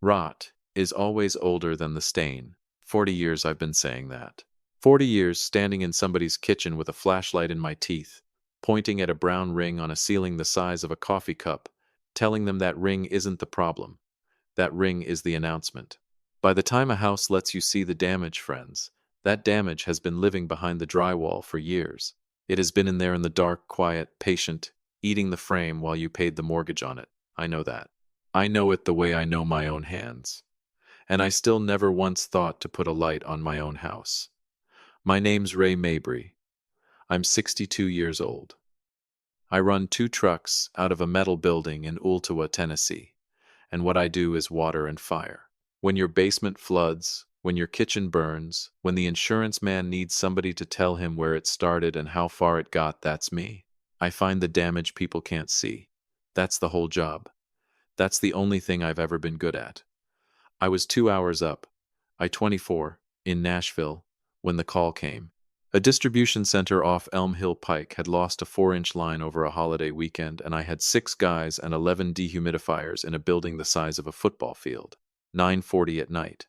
Rot is always older than the stain. 40 years I've been saying that. 40 years standing in somebody's kitchen with a flashlight in my teeth, pointing at a brown ring on a ceiling the size of a coffee cup, telling them that ring isn't the problem. That ring is the announcement. By the time a house lets you see the damage, friends, that damage has been living behind the drywall for years. It has been in there in the dark, quiet, patient, eating the frame while you paid the mortgage on it. I know that. I know it the way I know my own hands. And I still never once thought to put a light on my own house. My name's Ray Mabry. I'm 62 years old. I run 2 trucks out of a metal building in Ooltewah, Tennessee, and what I do is water and fire. When your basement floods, when your kitchen burns, when the insurance man needs somebody to tell him where it started and how far it got, that's me. I find the damage people can't see. That's the whole job. That's the only thing I've ever been good at. I was 2 hours up, I-24, in Nashville, when the call came. A distribution center off Elm Hill Pike had lost a 4-inch line over a holiday weekend, and I had 6 guys and 11 dehumidifiers in a building the size of a football field. 9:40 at night.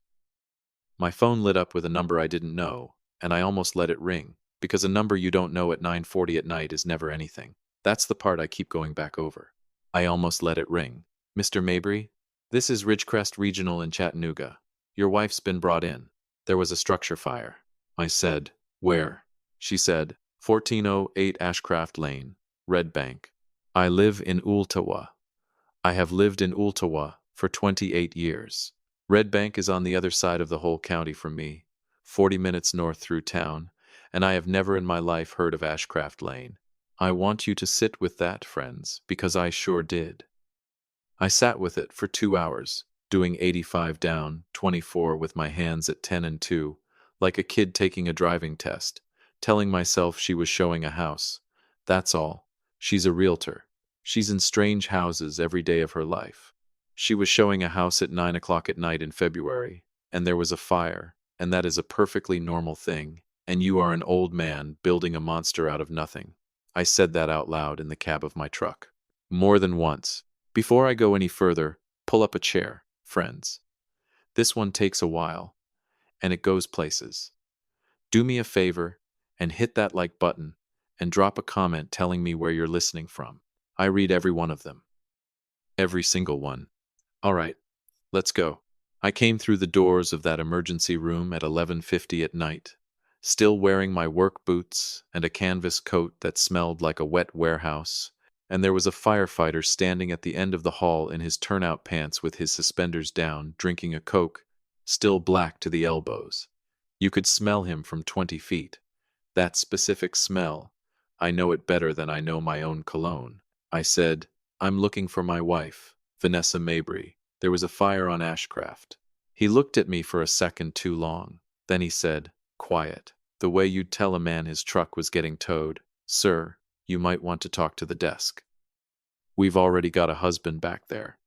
My phone lit up with a number I didn't know, and I almost let it ring, because a number you don't know at 9:40 at night is never anything. That's the part I keep going back over. I almost let it ring. Mr. Mabry, this is Ridgecrest Regional in Chattanooga. Your wife's been brought in. There was a structure fire. I said, where? She said, 1408 Ashcraft Lane, Red Bank. I live in Ooltewah. I have lived in Ooltewah for 28 years. Red Bank is on the other side of the whole county from me, 40 minutes north through town, and I have never in my life heard of Ashcraft Lane. I want you to sit with that, friends, because I sure did. I sat with it for 2 hours, doing 85 down, 24 with my hands at 10 and 2, like a kid taking a driving test, telling myself she was showing a house. That's all. She's a realtor. She's in strange houses every day of her life. She was showing a house at 9 o'clock at night in February, and there was a fire, and that is a perfectly normal thing, and you are an old man building a monster out of nothing. I said that out loud in the cab of my truck. More than once. Before I go any further, pull up a chair, friends. This one takes a while, and it goes places. Do me a favor and hit that like button and drop a comment telling me where you're listening from. I read every one of them. Every single one. All right, let's go. I came through the doors of that emergency room at 11:50 at night, still wearing my work boots and a canvas coat that smelled like a wet warehouse, and there was a firefighter standing at the end of the hall in his turnout pants with his suspenders down, drinking a Coke, still black to the elbows. You could smell him from 20 feet. That specific smell, I know it better than I know my own cologne. I said, I'm looking for my wife, Vanessa Mabry. There was a fire on Ashcraft. He looked at me for a second too long. Then he said, quiet, the way you'd tell a man his truck was getting towed. Sir, you might want to talk to the desk. We've already got a husband back there.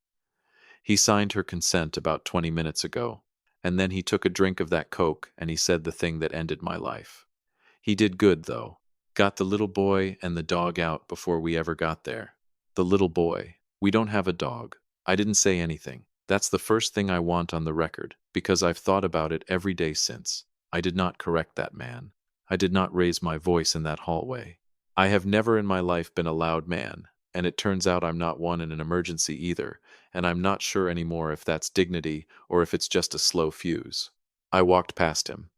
He signed her consent about 20 minutes ago, and then he took a drink of that Coke and he said the thing that ended my life. He did good, though. Got the little boy and the dog out before we ever got there. The little boy. We don't have a dog. I didn't say anything. That's the first thing I want on the record, because I've thought about it every day since. I did not correct that man. I did not raise my voice in that hallway. I have never in my life been a loud man, and it turns out I'm not one in an emergency either, and I'm not sure anymore if that's dignity or if it's just a slow fuse. I walked past him.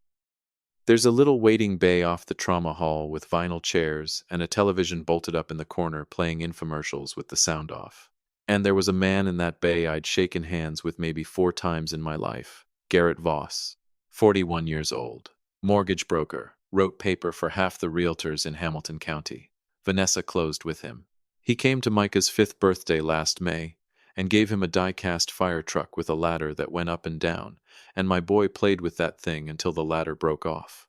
There's a little waiting bay off the trauma hall with vinyl chairs and a television bolted up in the corner playing infomercials with the sound off. And there was a man in that bay I'd shaken hands with maybe 4 times in my life. Garrett Voss, 41 years old, mortgage broker, wrote paper for half the realtors in Hamilton County. Vanessa closed with him. He came to Micah's 5th birthday last May and gave him a die-cast fire truck with a ladder that went up and down, and my boy played with that thing until the ladder broke off.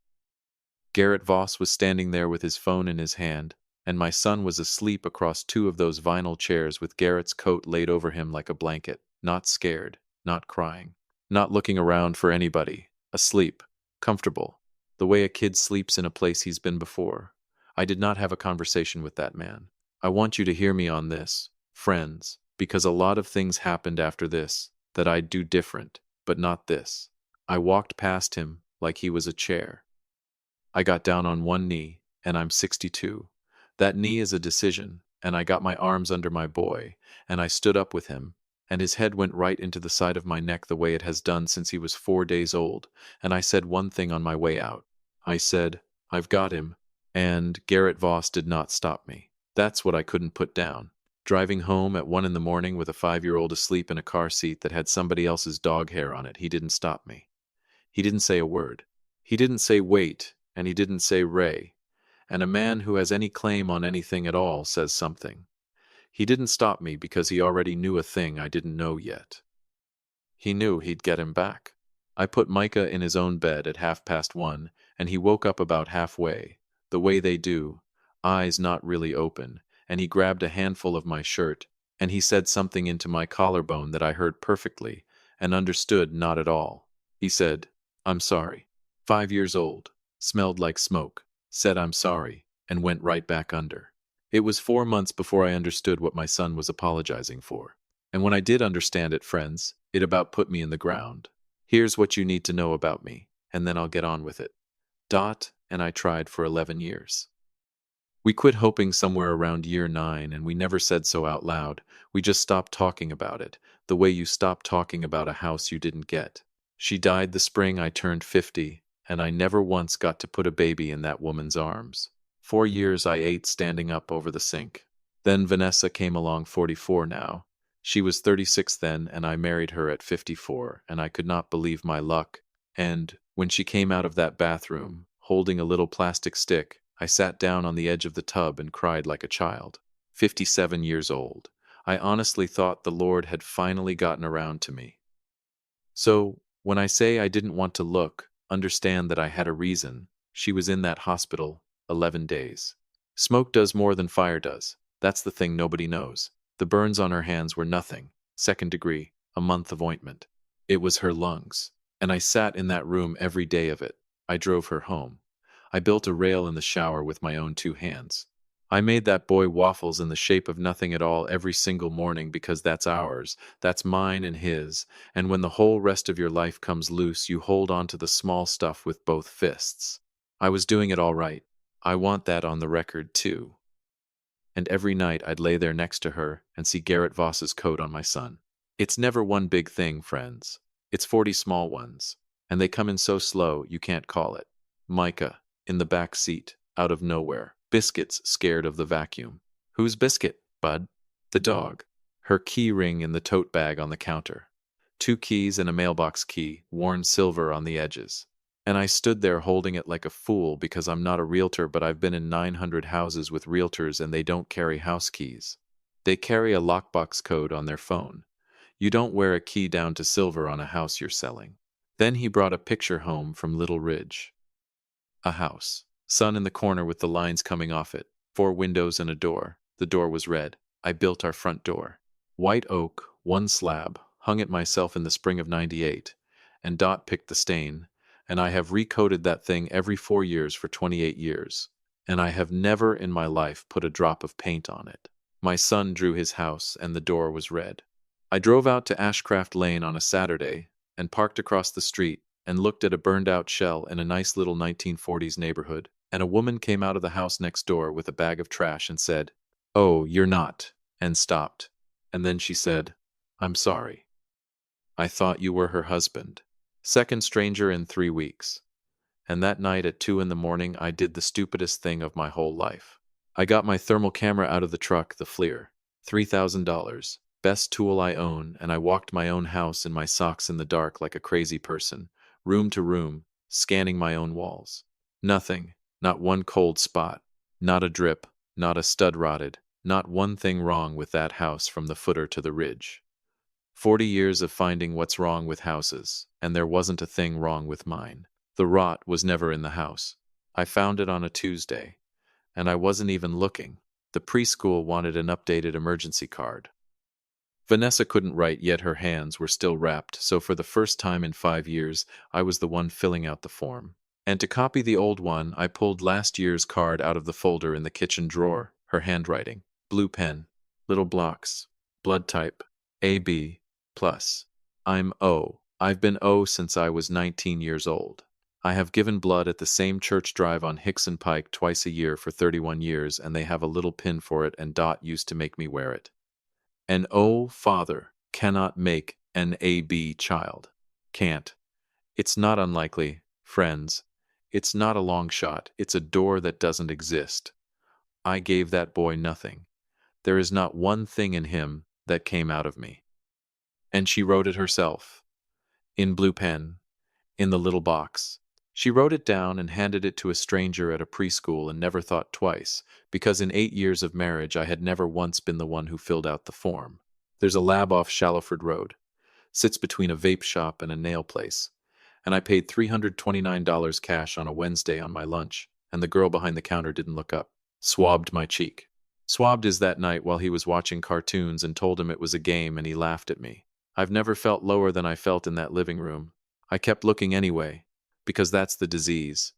Garrett Voss was standing there with his phone in his hand, and my son was asleep across 2 of those vinyl chairs with Garrett's coat laid over him like a blanket, not scared, not crying, not looking around for anybody, asleep, comfortable, the way a kid sleeps in a place he's been before. I did not have a conversation with that man. I want you to hear me on this, friends, because a lot of things happened after this. that I'd do different, but not this. I walked past him like he was a chair. I got down on one knee, and I'm 62. That knee is a decision, and I got my arms under my boy, and I stood up with him, and his head went right into the side of my neck the way it has done since he was 4 days old, and I said one thing on my way out. I said, I've got him, and Garrett Voss did not stop me. That's what I couldn't put down. Driving home at 1 in the morning with a 5-year-old asleep in a car seat that had somebody else's dog hair on it, he didn't stop me. He didn't say a word. He didn't say wait, and he didn't say Ray. And a man who has any claim on anything at all says something. He didn't stop me because he already knew a thing I didn't know yet. He knew he'd get him back. I put Micah in his own bed at 1:30, and he woke up about halfway, the way they do, eyes not really open, and he grabbed a handful of my shirt, and he said something into my collarbone that I heard perfectly and understood not at all. He said, I'm sorry. 5 years old, smelled like smoke, said I'm sorry, and went right back under. It was 4 months before I understood what my son was apologizing for. And when I did understand it, friends, it about put me in the ground. Here's what you need to know about me, and then I'll get on with it. Dot and I tried for 11 years. We quit hoping somewhere around year 9, and we never said so out loud. We just stopped talking about it, the way you stop talking about a house you didn't get. She died the spring I turned 50, and I never once got to put a baby in that woman's arms. 4 years I ate standing up over the sink. Then Vanessa came along, 44 now. She was 36 then, and I married her at 54, and I could not believe my luck. And when she came out of that bathroom, holding a little plastic stick, I sat down on the edge of the tub and cried like a child. 57 years old. I honestly thought the Lord had finally gotten around to me. So, when I say I didn't want to look, understand that I had a reason. She was in that hospital 11 days. Smoke does more than fire does. That's the thing nobody knows. The burns on her hands were nothing. 2nd degree, a month of ointment. It was her lungs. And I sat in that room every day of it. I drove her home. I built a rail in the shower with my own 2 hands. I made that boy waffles in the shape of nothing at all every single morning because that's ours, that's mine and his, and when the whole rest of your life comes loose, you hold on to the small stuff with both fists. I was doing it all right. I want that on the record, too. And every night I'd lay there next to her and see Garrett Voss's coat on my son. It's never one big thing, friends. It's 40 small ones, and they come in so slow you can't call it. Micah, in the back seat, out of nowhere. Biscuit's scared of the vacuum. Who's Biscuit, bud? The dog. Her key ring in the tote bag on the counter. 2 keys and a mailbox key, worn silver on the edges. And I stood there holding it like a fool because I'm not a realtor, but I've been in 900 houses with realtors and they don't carry house keys. They carry a lockbox code on their phone. You don't wear a key down to silver on a house you're selling. Then he brought a picture home from Little Ridge. A house. Sun in the corner with the lines coming off it. 4 windows and a door. The door was red. I built our front door. White oak, 1 slab, hung it myself in the spring of '98. And Dot picked the stain. And I have recoated that thing every 4 years for 28 years. And I have never in my life put a drop of paint on it. My son drew his house and the door was red. I drove out to Ashcraft Lane on a Saturday and parked across the street and looked at a burned-out shell in a nice little 1940s neighborhood, and a woman came out of the house next door with a bag of trash and said, "Oh, you're not," and stopped. And then she said, "I'm sorry. I thought you were her husband." Second stranger in 3 weeks. And that night at 2 in the morning, I did the stupidest thing of my whole life. I got my thermal camera out of the truck, the FLIR, $3,000, best tool I own, and I walked my own house in my socks in the dark like a crazy person, room to room, scanning my own walls. Nothing, not one cold spot, not a drip, not a stud rotted, not one thing wrong with that house from the footer to the ridge. 40 years of finding what's wrong with houses, and there wasn't a thing wrong with mine. The rot was never in the house. I found it on a Tuesday, and I wasn't even looking. The preschool wanted an updated emergency card. Vanessa couldn't write, yet her hands were still wrapped, so for the first time in 5 years, I was the one filling out the form. And to copy the old one, I pulled last year's card out of the folder in the kitchen drawer, her handwriting, blue pen, little blocks, blood type, AB, plus. I've been O since I was 19 years old. I have given blood at the same church drive on Hickson Pike twice a year for 31 years, and they have a little pin for it, and Dot used to make me wear it. An O father cannot make an AB child. Can't. It's not unlikely, friends. It's not a long shot. It's a door that doesn't exist. I gave that boy nothing. There is not one thing in him that came out of me. And she wrote it herself, in blue pen, in the little box. She wrote it down and handed it to a stranger at a preschool and never thought twice, because in 8 years of marriage I had never once been the one who filled out the form. There's a lab off Shallowford Road. Sits between a vape shop and a nail place. And I paid $329 cash on a Wednesday on my lunch, and the girl behind the counter didn't look up. Swabbed my cheek. Swabbed his that night while he was watching cartoons and told him it was a game, and he laughed at me. I've never felt lower than I felt in that living room. I kept looking anyway, because that's the disease.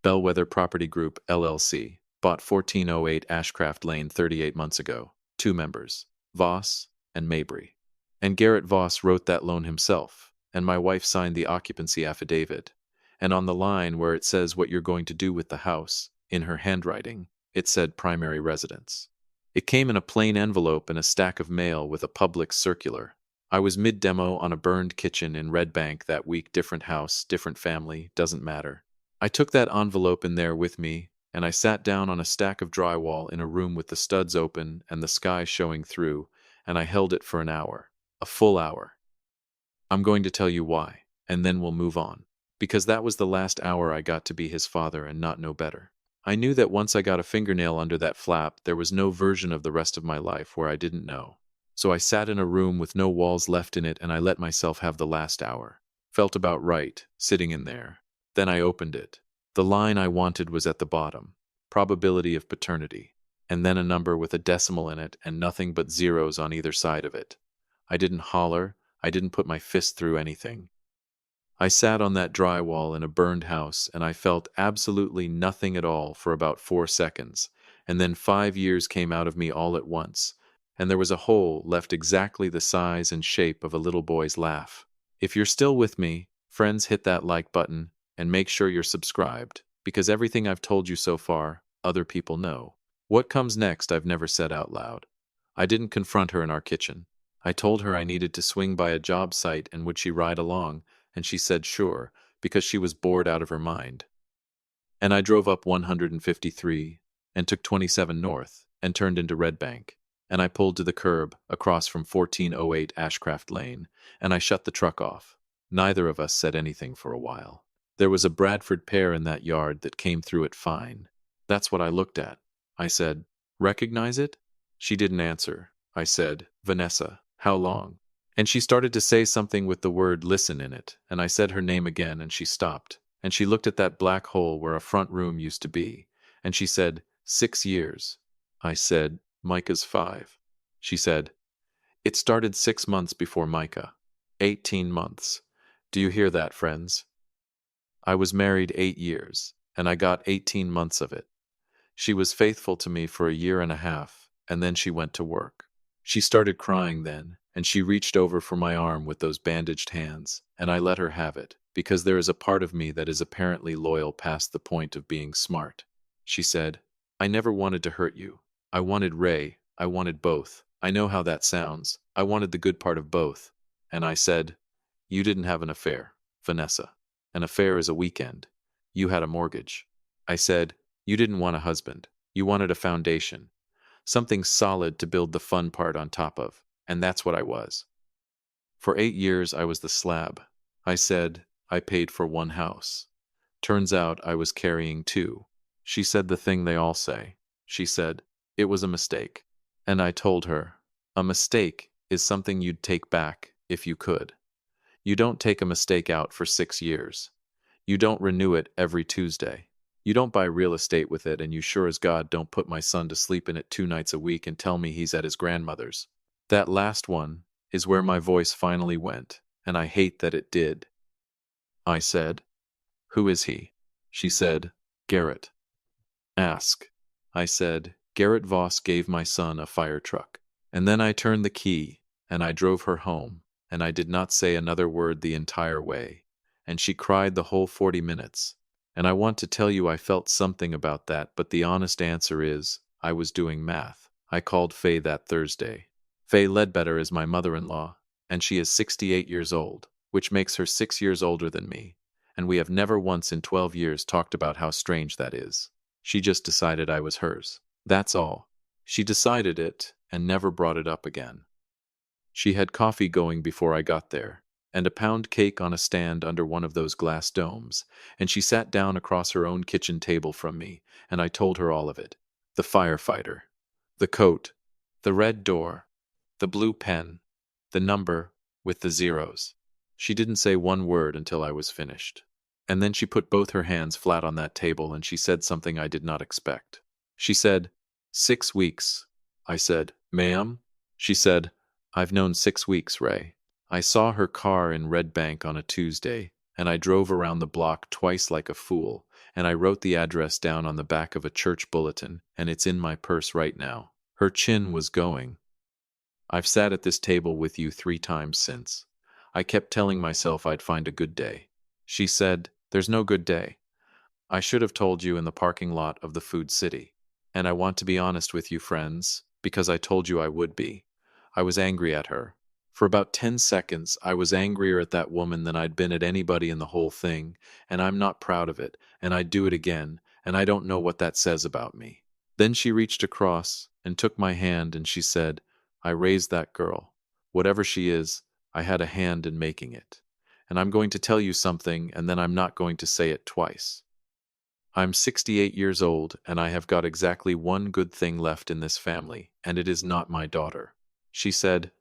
Bellwether Property Group, LLC, bought 1408 Ashcraft Lane 38 months ago. 2 members, Voss and Mabry. And Garrett Voss wrote that loan himself, and my wife signed the occupancy affidavit. And on the line where it says what you're going to do with the house, in her handwriting, it said primary residence. It came in a plain envelope and a stack of mail with a public circular. I was mid-demo on a burned kitchen in Red Bank that week. Different house, different family, doesn't matter. I took that envelope in there with me, and I sat down on a stack of drywall in a room with the studs open and the sky showing through, and I held it for an hour. A full hour. I'm going to tell you why, and then we'll move on. Because that was the last hour I got to be his father and not know better. I knew that once I got a fingernail under that flap, there was no version of the rest of my life where I didn't know. So I sat in a room with no walls left in it, and I let myself have the last hour. Felt about right, sitting in there. Then I opened it. The line I wanted was at the bottom. Probability of paternity. And then a number with a decimal in it and nothing but zeros on either side of it. I didn't holler. I didn't put my fist through anything. I sat on that drywall in a burned house, and I felt absolutely nothing at all for about 4 seconds, and then 5 years came out of me all at once, and there was a hole left exactly the size and shape of a little boy's laugh. If you're still with me, friends, hit that like button, and make sure you're subscribed, because everything I've told you so far, other people know. What comes next I've never said out loud. I didn't confront her in our kitchen. I told her I needed to swing by a job site and would she ride along, and she said sure, because she was bored out of her mind. And I drove up 153 and took 27 north and turned into Red Bank, and I pulled to the curb across from 1408 Ashcraft Lane, and I shut the truck off. Neither of us said anything for a while. There was a Bradford pear in that yard that came through it fine. That's what I looked at. I said, "Recognize it?" She didn't answer. I said, "Vanessa, how long?" And she started to say something with the word listen in it, and I said her name again, and she stopped, and she looked at that black hole where a front room used to be, and she said, 6 years. I said, "Micah's 5. She said, "It started 6 months before Micah. 18 months. Do you hear that, friends? I was married 8 years, and I got 18 months of it. She was faithful to me for a year and a half, and then she went to work. She started crying then, and she reached over for my arm with those bandaged hands, and I let her have it, because there is a part of me that is apparently loyal past the point of being smart. She said, "I never wanted to hurt you. I wanted Ray. I wanted both. I know how that sounds. I wanted the good part of both." And I said, "You didn't have an affair, Vanessa. An affair is a weekend. You had a mortgage." I said, "You didn't want a husband. You wanted a foundation. Something solid to build the fun part on top of. And that's what I was. For 8 years I was the slab. I said, I paid for one house. Turns out I was carrying 2. She said the thing they all say. She said, it was a mistake. And I told her, a mistake is something you'd take back if you could. You don't take a mistake out for 6 years. You don't renew it every Tuesday. You don't buy real estate with it, and you sure as God don't put my son to sleep in it 2 nights a week and tell me he's at his grandmother's. That last one is where my voice finally went, and I hate that it did. I said, "Who is he?" She said, "Garrett." "Ask." I said, "Garrett Voss gave my son a fire truck." And then I turned the key, and I drove her home, and I did not say another word the entire way. And she cried the whole 40 minutes. And I want to tell you I felt something about that, but the honest answer is, I was doing math. I called Faye that Thursday. Faye Ledbetter is my mother-in-law, and she is 68 years old, which makes her 6 years older than me, and we have never once in 12 years talked about how strange that is. She just decided I was hers. That's all. She decided it and never brought it up again. She had coffee going before I got there, and a pound cake on a stand under one of those glass domes, and she sat down across her own kitchen table from me, and I told her all of it. The firefighter, the coat, the red door, the blue pen, the number with the zeros. She didn't say one word until I was finished. And then she put both her hands flat on that table and she said something I did not expect. She said, 6 weeks. I said, ma'am? She said, I've known 6 weeks, Ray. I saw her car in Red Bank on a Tuesday, and I drove around the block twice like a fool, and I wrote the address down on the back of a church bulletin, and it's in my purse right now. Her chin was going. I've sat at this table with you 3 times since. I kept telling myself I'd find a good day. She said, there's no good day. I should have told you in the parking lot of the Food City. And I want to be honest with you, friends, because I told you I would be. I was angry at her. For about 10 seconds, I was angrier at that woman than I'd been at anybody in the whole thing, and I'm not proud of it, and I'd do it again, and I don't know what that says about me. Then she reached across and took my hand and she said, I raised that girl. Whatever she is, I had a hand in making it. And I'm going to tell you something, and then I'm not going to say it twice. I'm 68 years old, and I have got exactly one good thing left in this family, and it is not my daughter. She said,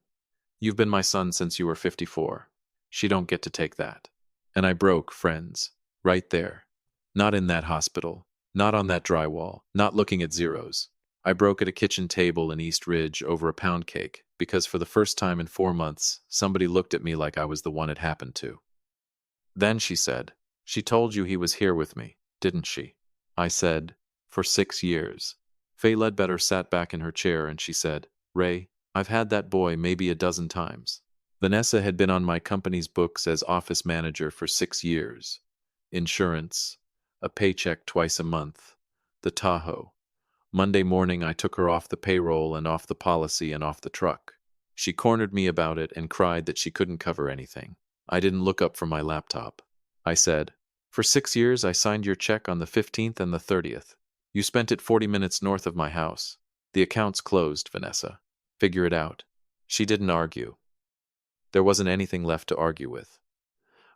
you've been my son since you were 54. She don't get to take that. And I broke, friends, right there. Not in that hospital, not on that drywall, not looking at zeros. I broke at a kitchen table in East Ridge over a pound cake, because for the first time in 4 months, somebody looked at me like I was the one it happened to. Then she said, she told you he was here with me, didn't she? I said, for 6 years. Faye Ledbetter sat back in her chair and she said, Ray, I've had that boy maybe a dozen times. Vanessa had been on my company's books as office manager for 6 years. Insurance, a paycheck twice a month, the Tahoe. Monday morning I took her off the payroll and off the policy and off the truck. She cornered me about it and cried that she couldn't cover anything. I didn't look up from my laptop. I said, for 6 years I signed your check on the 15th and the 30th. You spent it 40 minutes north of my house. The account's closed, Vanessa. Figure it out. She didn't argue. There wasn't anything left to argue with.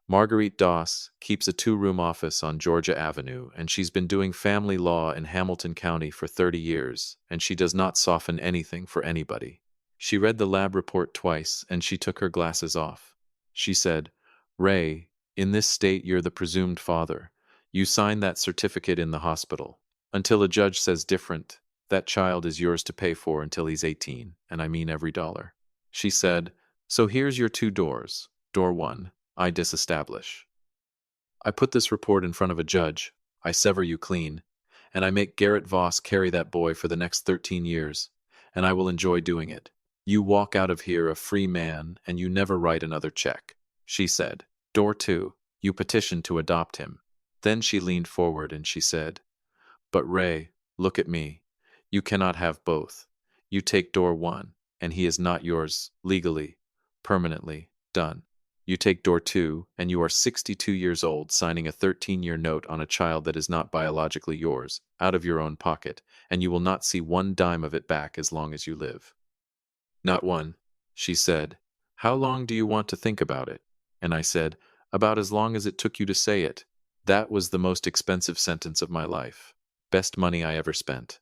Marguerite Doss keeps a 2-room office on Georgia Avenue, and she's been doing family law in Hamilton County for 30 years, and she does not soften anything for anybody. She read the lab report twice, and she took her glasses off. She said, Ray, in this state you're the presumed father. You signed that certificate in the hospital. Until a judge says different, that child is yours to pay for until he's 18, and I mean every dollar. She said, so here's your 2 doors. Door 1. I disestablish. I put this report in front of a judge. I sever you clean. And I make Garrett Voss carry that boy for the next 13 years. And I will enjoy doing it. You walk out of here a free man, and you never write another check. She said, Door 2. You petition to adopt him. Then she leaned forward and she said, but Ray, look at me. You cannot have both. You take door 1, and he is not yours, legally, permanently, done. You take door 2, and you are 62 years old, signing a 13-year note on a child that is not biologically yours, out of your own pocket, and you will not see 1 dime of it back as long as you live. Not one, she said. How long do you want to think about it? And I said, about as long as it took you to say it. That was the most expensive sentence of my life. Best money I ever spent.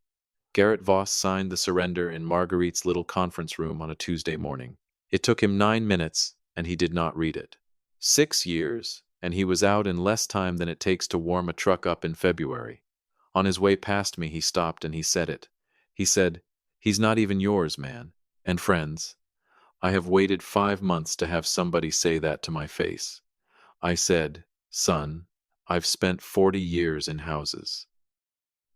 Garrett Voss signed the surrender in Marguerite's little conference room on a Tuesday morning. It took him 9 minutes, and he did not read it. 6 years, and he was out in less time than it takes to warm a truck up in February. On his way past me, he stopped and he said it. He said, he's not even yours, man. And friends, I have waited 5 months to have somebody say that to my face. I said, son, I've spent 40 years in houses.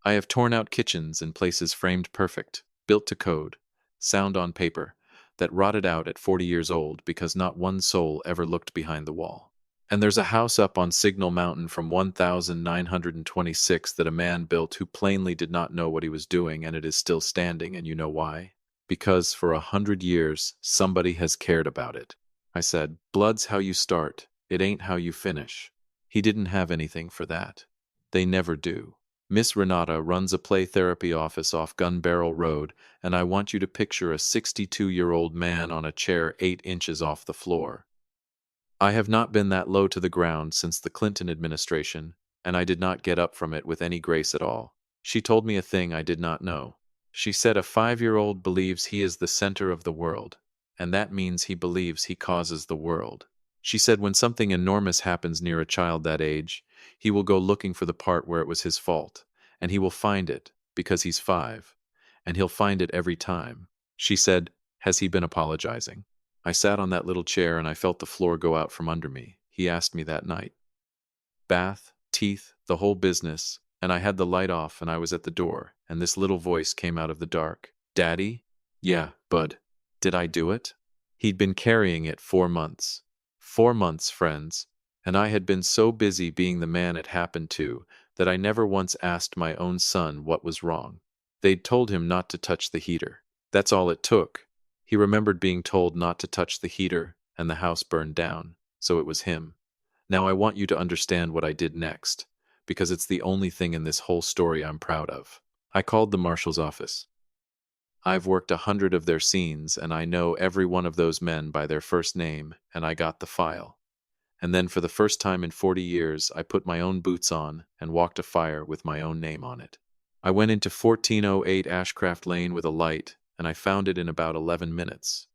I have torn out kitchens in places framed perfect, built to code, sound on paper, that rotted out at 40 years old because not one soul ever looked behind the wall. And there's a house up on Signal Mountain from 1926 that a man built who plainly did not know what he was doing, and it is still standing, and you know why? Because for 100 years, somebody has cared about it. I said, blood's how you start, it ain't how you finish. He didn't have anything for that. They never do. Miss Renata runs a play therapy office off Gun Barrel Road, and I want you to picture a 62-year-old man on a chair 8 inches off the floor. I have not been that low to the ground since the Clinton administration, and I did not get up from it with any grace at all. She told me a thing I did not know. She said a 5-year-old believes he is the center of the world, and that means he believes he causes the world. She said when something enormous happens near a child that age, he will go looking for the part where it was his fault, and he will find it, because he's 5, and he'll find it every time. She said, has he been apologizing? I sat on that little chair and I felt the floor go out from under me. He asked me that night. Bath, teeth, the whole business, and I had the light off and I was at the door, and this little voice came out of the dark. Daddy? Yeah, Bud. Did I do it? He'd been carrying it 4 months. 4 months, friends, and I had been so busy being the man it happened to that I never once asked my own son what was wrong. They'd told him not to touch the heater. That's all it took. He remembered being told not to touch the heater, and the house burned down, so it was him. Now I want you to understand what I did next, because it's the only thing in this whole story I'm proud of. I called the marshal's office. I've worked 100 of their scenes, and I know every one of those men by their first name, and I got the file. And then for the first time in 40 years, I put my own boots on and walked a fire with my own name on it. I went into 1408 Ashcraft Lane with a light, and I found it in about 11 minutes.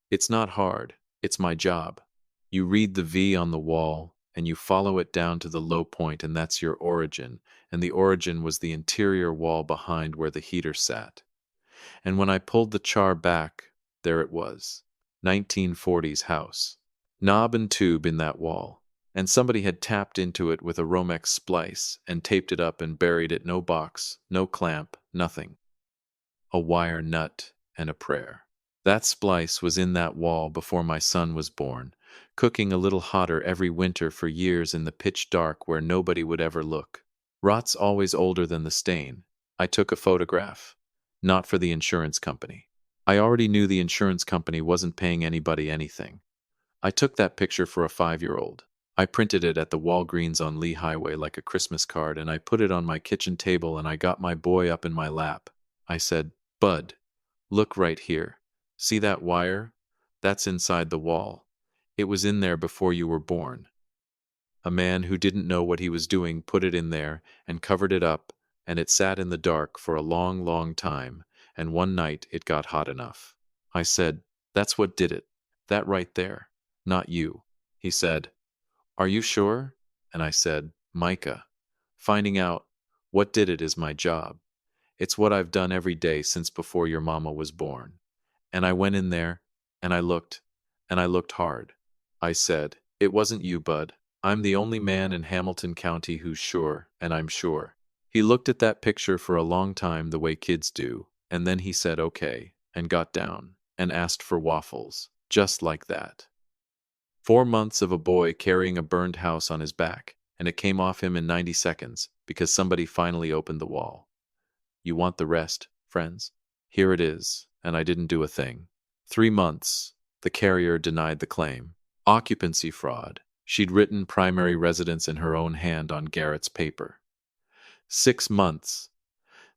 It's not hard. It's my job. You read the V on the wall, and you follow it down to the low point, and that's your origin, and the origin was the interior wall behind where the heater sat. And when I pulled the char back, there it was, 1940s house. Knob and tube in that wall, and somebody had tapped into it with a Romex splice and taped it up and buried it, no box, no clamp, nothing. A wire nut and a prayer. That splice was in that wall before my son was born, cooking a little hotter every winter for years in the pitch dark where nobody would ever look. Rot's always older than the stain. I took a photograph. Not for the insurance company. I already knew the insurance company wasn't paying anybody anything. I took that picture for a 5-year-old. I printed it at the Walgreens on Lee Highway like a Christmas card, and I put it on my kitchen table, and I got my boy up in my lap. I said, Bud, look right here. See that wire? That's inside the wall. It was in there before you were born. A man who didn't know what he was doing put it in there and covered it up, and it sat in the dark for a long, long time, and one night it got hot enough. I said, that's what did it. That right there. Not you. He said, are you sure? And I said, Micah, finding out what did it is my job. It's what I've done every day since before your mama was born. And I went in there, and I looked hard. I said, it wasn't you, Bud. I'm the only man in Hamilton County who's sure, and I'm sure. He looked at that picture for a long time the way kids do, and then he said okay, and got down, and asked for waffles, just like that. 4 months of a boy carrying a burned house on his back, and it came off him in 90 seconds, because somebody finally opened the wall. You want the rest, friends? Here it is, and I didn't do a thing. 3 months, the carrier denied the claim. Occupancy fraud. She'd written primary residence in her own hand on Garrett's paper. 6 months.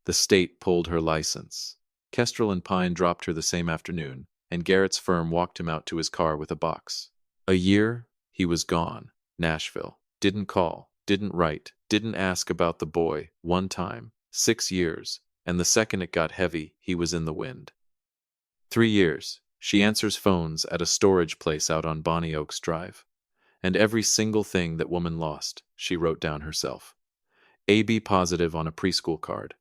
The state pulled her license. Kestrel and Pine dropped her the same afternoon, and Garrett's firm walked him out to his car with a box. A year, he was gone. Nashville. Didn't call, didn't write, didn't ask about the boy, one time. 6 years, and the second it got heavy, he was in the wind. 3 years. She answers phones at a storage place out on Bonnie Oaks Drive. And every single thing that woman lost, she wrote down herself. AB positive on a preschool card.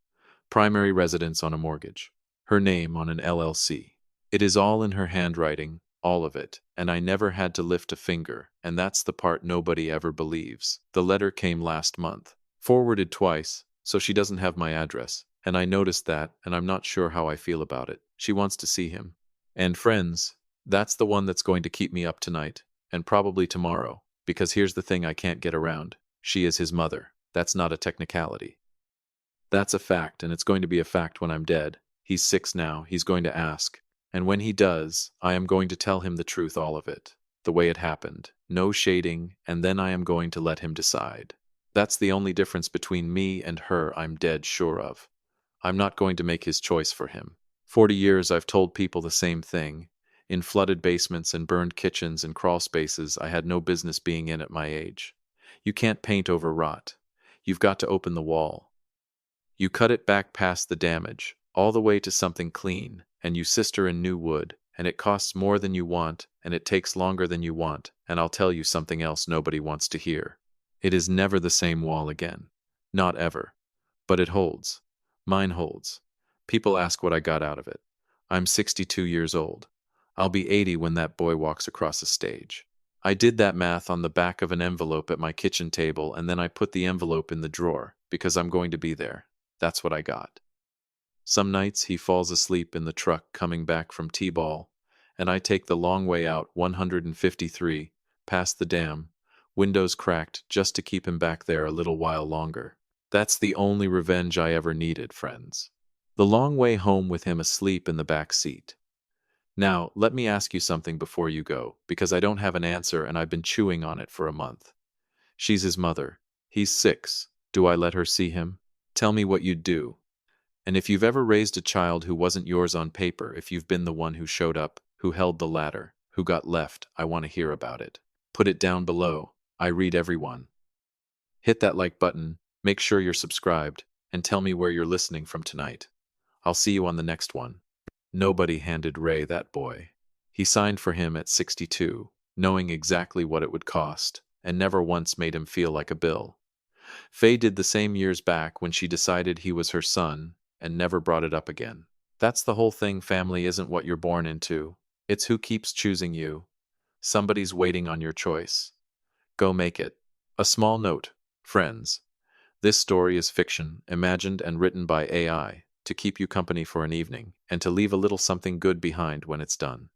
Primary residence on a mortgage. Her name on an LLC. It is all in her handwriting, all of it, and I never had to lift a finger, and that's the part nobody ever believes. The letter came last month. Forwarded twice, so she doesn't have my address, and I noticed that, and I'm not sure how I feel about it. She wants to see him. And friends, that's the one that's going to keep me up tonight, and probably tomorrow, because here's the thing I can't get around. She is his mother. That's not a technicality. That's a fact, and it's going to be a fact when I'm dead. He's 6 now, he's going to ask. And when he does, I am going to tell him the truth, all of it. The way it happened. No shading, and then I am going to let him decide. That's the only difference between me and her I'm dead sure of. I'm not going to make his choice for him. 40 years I've told people the same thing. In flooded basements and burned kitchens and crawl spaces I had no business being in at my age. You can't paint over rot. You've got to open the wall. You cut it back past the damage, all the way to something clean, and you sister in new wood, and it costs more than you want, and it takes longer than you want, and I'll tell you something else nobody wants to hear. It is never the same wall again. Not ever. But it holds. Mine holds. People ask what I got out of it. I'm 62 years old. I'll be 80 when that boy walks across the stage. I did that math on the back of an envelope at my kitchen table, and then I put the envelope in the drawer, because I'm going to be there. That's what I got. Some nights he falls asleep in the truck coming back from T-ball, and I take the long way out 153, past the dam, windows cracked just to keep him back there a little while longer. That's the only revenge I ever needed, friends. The long way home with him asleep in the back seat. Now, let me ask you something before you go, because I don't have an answer and I've been chewing on it for a month. She's his mother. He's 6. Do I let her see him? Tell me what you'd do. And if you've ever raised a child who wasn't yours on paper, if you've been the one who showed up, who held the ladder, who got left, I want to hear about it. Put it down below. I read everyone. Hit that like button, make sure you're subscribed, and tell me where you're listening from tonight. I'll see you on the next one. Nobody handed Ray that boy. He signed for him at 62, knowing exactly what it would cost, and never once made him feel like a bill. Faye did the same years back when she decided he was her son, and never brought it up again. That's the whole thing. Family isn't what you're born into. It's who keeps choosing you. Somebody's waiting on your choice. Go make it. A small note, friends. This story is fiction, imagined and written by AI, to keep you company for an evening, and to leave a little something good behind when it's done.